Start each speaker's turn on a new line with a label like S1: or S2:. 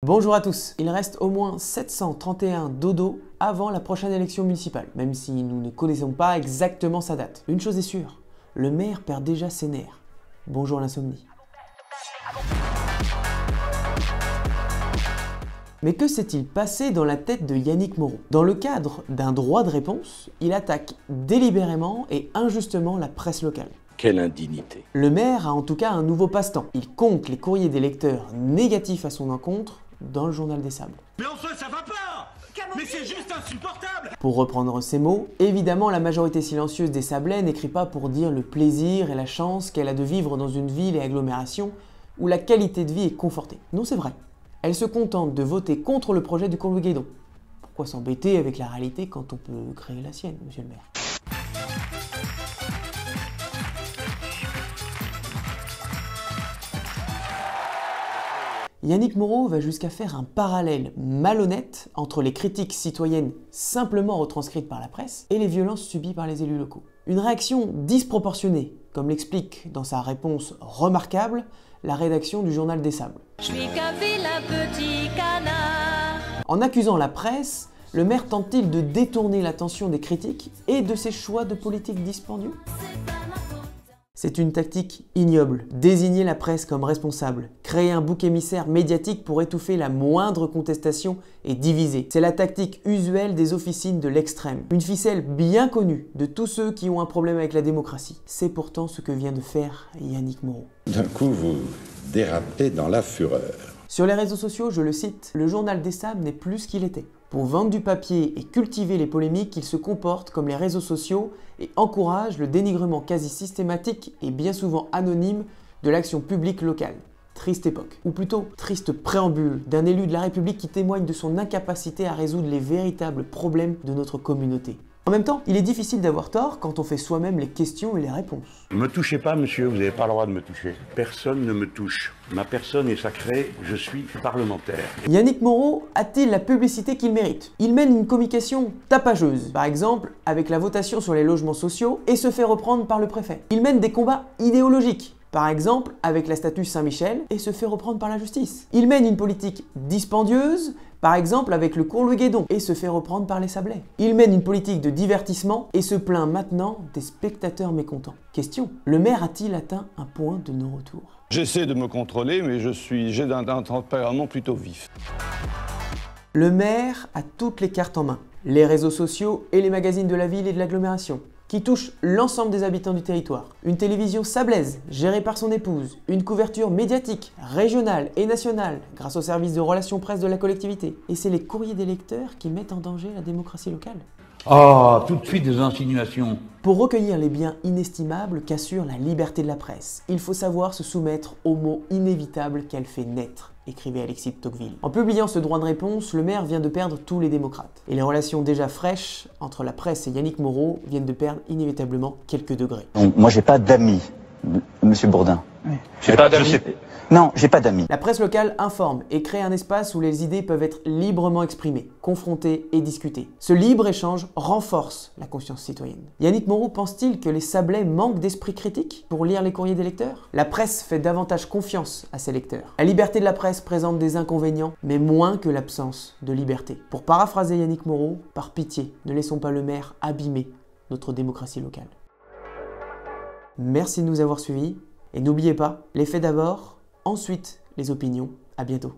S1: Bonjour à tous. Il reste au moins 731 dodo avant la prochaine élection municipale, même si nous ne connaissons pas exactement sa date. Une chose est sûre, le maire perd déjà ses nerfs. Bonjour l'insomnie. Mais que s'est-il passé dans la tête de Yannick Moreau? Dans le cadre d'un droit de réponse, il attaque délibérément et injustement la presse locale.
S2: Quelle indignité.
S1: Le maire a en tout cas un nouveau passe-temps. Il compte les courriers des lecteurs négatifs à son encontre dans le Journal des Sables.
S3: Mais en soi, ça va pas! Mais c'est juste insupportable!
S1: Pour reprendre ses mots, évidemment la majorité silencieuse des Sablais n'écrit pas pour dire le plaisir et la chance qu'elle a de vivre dans une ville et agglomération où la qualité de vie est confortée. Non, c'est vrai. Elle se contente de voter contre le projet du Courlouet-Guédon. Pourquoi s'embêter avec la réalité quand on peut créer la sienne, monsieur le maire? Yannick Moreau va jusqu'à faire un parallèle malhonnête entre les critiques citoyennes simplement retranscrites par la presse et les violences subies par les élus locaux. Une réaction disproportionnée, comme l'explique dans sa réponse remarquable la rédaction du Journal des Sables.
S4: Je suis qu'un vilain petit canard.
S1: En accusant la presse, le maire tente-t-il de détourner l'attention des critiques et de ses choix de politique dispendieux? C'est une tactique ignoble. Désigner la presse comme responsable, créer un bouc émissaire médiatique pour étouffer la moindre contestation et diviser. C'est la tactique usuelle des officines de l'extrême. Une ficelle bien connue de tous ceux qui ont un problème avec la démocratie. C'est pourtant ce que vient de faire Yannick Moreau.
S2: D'un coup, vous dérapez dans la fureur.
S1: Sur les réseaux sociaux, je le cite, le Journal des Sables n'est plus ce qu'il était. Pour vendre du papier et cultiver les polémiques, il se comporte comme les réseaux sociaux et encourage le dénigrement quasi systématique et bien souvent anonyme de l'action publique locale. Triste époque. Ou plutôt, triste préambule d'un élu de la République qui témoigne de son incapacité à résoudre les véritables problèmes de notre communauté. En même temps, il est difficile d'avoir tort quand on fait soi-même les questions et les réponses.
S5: Ne me touchez pas, monsieur, vous n'avez pas le droit de me toucher. Personne ne me touche. Ma personne est sacrée, je suis parlementaire.
S1: Yannick Moreau a-t-il la publicité qu'il mérite? Il mène une communication tapageuse, par exemple avec la votation sur les logements sociaux, et se fait reprendre par le préfet. Il mène des combats idéologiques, par exemple avec la statue Saint-Michel, et se fait reprendre par la justice. Il mène une politique dispendieuse, par exemple avec le Courlouet-Guédon, et se fait reprendre par les Sablais. Il mène une politique de divertissement et se plaint maintenant des spectateurs mécontents. Question, le maire a-t-il atteint un point de non-retour?
S6: J'essaie de me contrôler, mais j'ai un tempérament plutôt vif.
S1: Le maire a toutes les cartes en main. Les réseaux sociaux et les magazines de la ville et de l'agglomération, qui touchent l'ensemble des habitants du territoire. Une télévision sablaise, gérée par son épouse. Une couverture médiatique, régionale et nationale, grâce au service de relations presse de la collectivité. Et c'est les courriers des lecteurs qui mettent en danger la démocratie locale.
S5: Ah, tout de suite des insinuations.
S1: Pour recueillir les biens inestimables qu'assure la liberté de la presse, il faut savoir se soumettre aux mots inévitables qu'elle fait naître, écrivait Alexis de Tocqueville. En publiant ce droit de réponse, le maire vient de perdre tous les démocrates. Et les relations déjà fraîches entre la presse et Yannick Moreau viennent de perdre inévitablement quelques degrés.
S7: Moi, j'ai pas d'amis, monsieur Bourdin.
S6: Oui. J'ai pas d'amis.
S7: Non, j'ai pas d'amis.
S1: La presse locale informe et crée un espace où les idées peuvent être librement exprimées, confrontées et discutées. Ce libre-échange renforce la conscience citoyenne. Yannick Moreau pense-t-il que les Sablais manquent d'esprit critique pour lire les courriers des lecteurs? La presse fait davantage confiance à ses lecteurs. La liberté de la presse présente des inconvénients, mais moins que l'absence de liberté. Pour paraphraser Yannick Moreau, par pitié, ne laissons pas le maire abîmer notre démocratie locale. Merci de nous avoir suivis, et n'oubliez pas, les faits d'abord, ensuite les opinions. À bientôt.